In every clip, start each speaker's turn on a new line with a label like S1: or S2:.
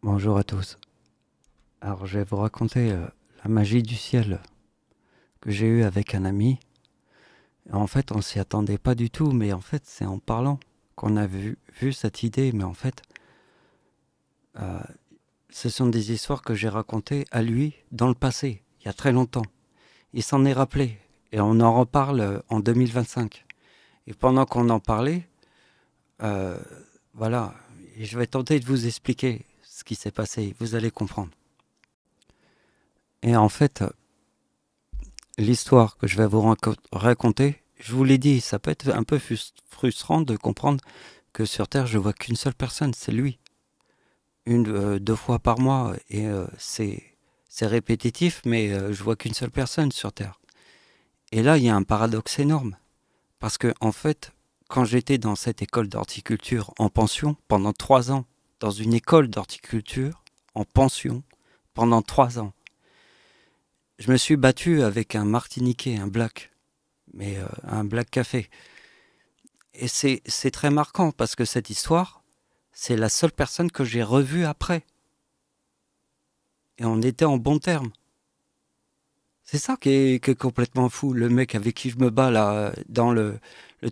S1: Bonjour à tous. Alors je vais vous raconter la magie du ciel que j'ai eue avec un ami. En fait, on s'y attendait pas du tout, mais en fait, c'est en parlant qu'on a vu cette idée. Mais en fait, euh, ce sont des histoires que j'ai racontées à lui dans le passé, il y a très longtemps. Il s'en est rappelé et on en reparle en 2025. Et pendant qu'on en parlait, euh, voilà, et je vais tenter de vous expliquer ce qui s'est passé. Vous allez comprendre. Et en fait, l'histoire que je vais vous raconter, je vous l'ai dit, ça peut être un peu frustrant de comprendre que sur Terre, je vois qu'une seule personne, c'est lui. Deux fois par mois, et c'est répétitif, mais je vois qu'une seule personne sur Terre. Et là, il y a un paradoxe énorme. Parce que, en fait, quand j'étais dans cette école d'horticulture en pension, pendant 3 ans, dans une école d'horticulture en pension, pendant 3 ans, je me suis battu avec un Martiniquais, un black, mais un black café. Et c'est très marquant parce que cette histoire, c'est la seule personne que j'ai revue après. Et on était en bons termes. C'est ça qui est complètement fou. Le mec avec qui je me bats là, dans le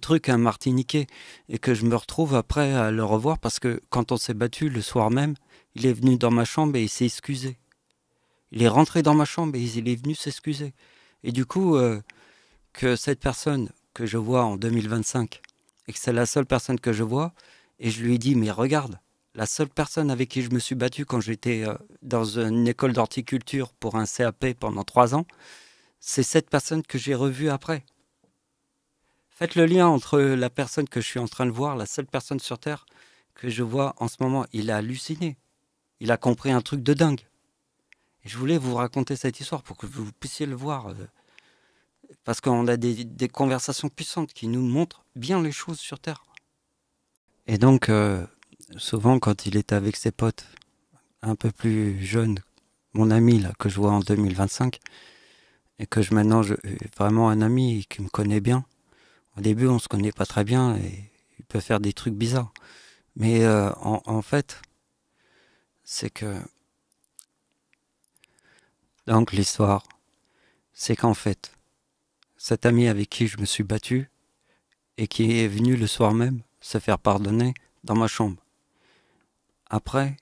S1: truc, un Martiniquais, et que je me retrouve après à le revoir parce que quand on s'est battu le soir même, il est venu dans ma chambre et il s'est excusé. Il est rentré dans ma chambre et il est venu s'excuser. Et du coup, que cette personne que je vois en 2025, et que c'est la seule personne que je vois, et je lui ai dit, mais regarde, la seule personne avec qui je me suis battu quand j'étais dans une école d'horticulture pour un CAP pendant 3 ans, c'est cette personne que j'ai revue après. Faites le lien entre la personne que je suis en train de voir, la seule personne sur Terre que je vois en ce moment. Il a halluciné. Il a compris un truc de dingue. Et je voulais vous raconter cette histoire pour que vous puissiez le voir. Parce qu'on a des conversations puissantes qui nous montrent bien les choses sur Terre. Et donc, souvent, quand il était avec ses potes, un peu plus jeunes, mon ami là que je vois en 2025, et que maintenant je vraiment un ami qui me connaît bien. Au début, on se connaît pas très bien et il peut faire des trucs bizarres. Mais en fait, c'est que donc l'histoire, c'est qu'en fait, cet ami avec qui je me suis battu et qui est venu le soir même se faire pardonner dans ma chambre. Après,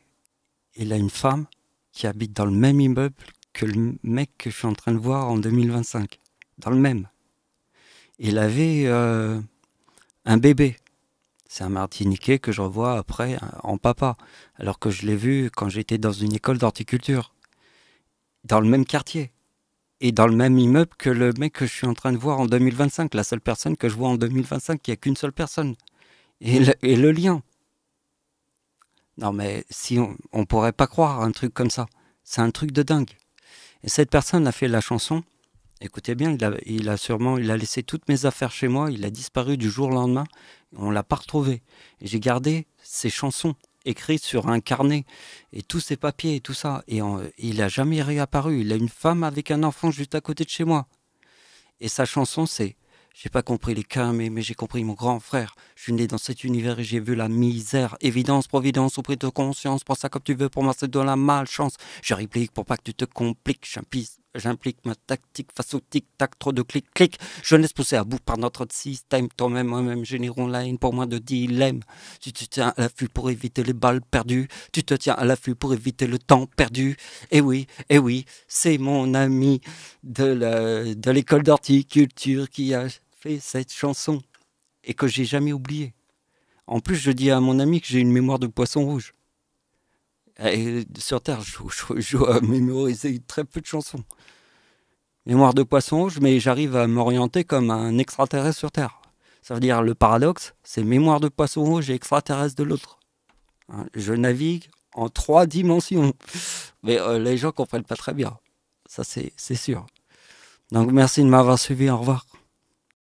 S1: il a une femme qui habite dans le même immeuble que le mec que je suis en train de voir en 2025. Dans le même. Il avait un bébé. C'est un Martiniquais que je revois après en papa. Alors que je l'ai vu quand j'étais dans une école d'horticulture. Dans le même quartier. Et dans le même immeuble que le mec que je suis en train de voir en 2025. La seule personne que je vois en 2025, il n'y a qu'une seule personne. Et le lien. Non mais si on pourrait pas croire un truc comme ça. C'est un truc de dingue. Et cette personne a fait la chanson. Écoutez bien, il a laissé toutes mes affaires chez moi. Il a disparu du jour au lendemain. On l'a pas retrouvé. Et j'ai gardé ses chansons écrites sur un carnet et tous ses papiers et tout ça. Et il a jamais réapparu. Il a une femme avec un enfant juste à côté de chez moi. Et sa chanson, c'est j'ai pas compris les cas, mais j'ai compris mon grand frère. Je suis né dans cet univers et j'ai vu la misère. Évidence, providence, au prix de conscience. Prends ça comme tu veux, pour moi c'est de la malchance. Je réplique pour pas que tu te compliques. J'implique ma tactique face au tic-tac, trop de clic-clic. Jeunesse poussée à bout par notre système. Toi-même, moi-même, générons la haine pour moins de dilemme. Tu te tiens à l'affût pour éviter les balles perdues. Tu te tiens à l'affût pour éviter le temps perdu. Eh oui, c'est mon ami de l'école d'horticulture qui a fait cette chanson et que j'ai jamais oublié. En plus, je dis à mon ami que j'ai une mémoire de poisson rouge. Et sur Terre, je dois mémoriser très peu de chansons. Mémoire de poisson rouge, mais j'arrive à m'orienter comme un extraterrestre sur Terre. Ça veut dire le paradoxe, c'est mémoire de poisson rouge et extraterrestre de l'autre. Je navigue en 3 dimensions. Mais les gens comprennent pas très bien. Ça, c'est sûr. Donc merci de m'avoir suivi. Au revoir.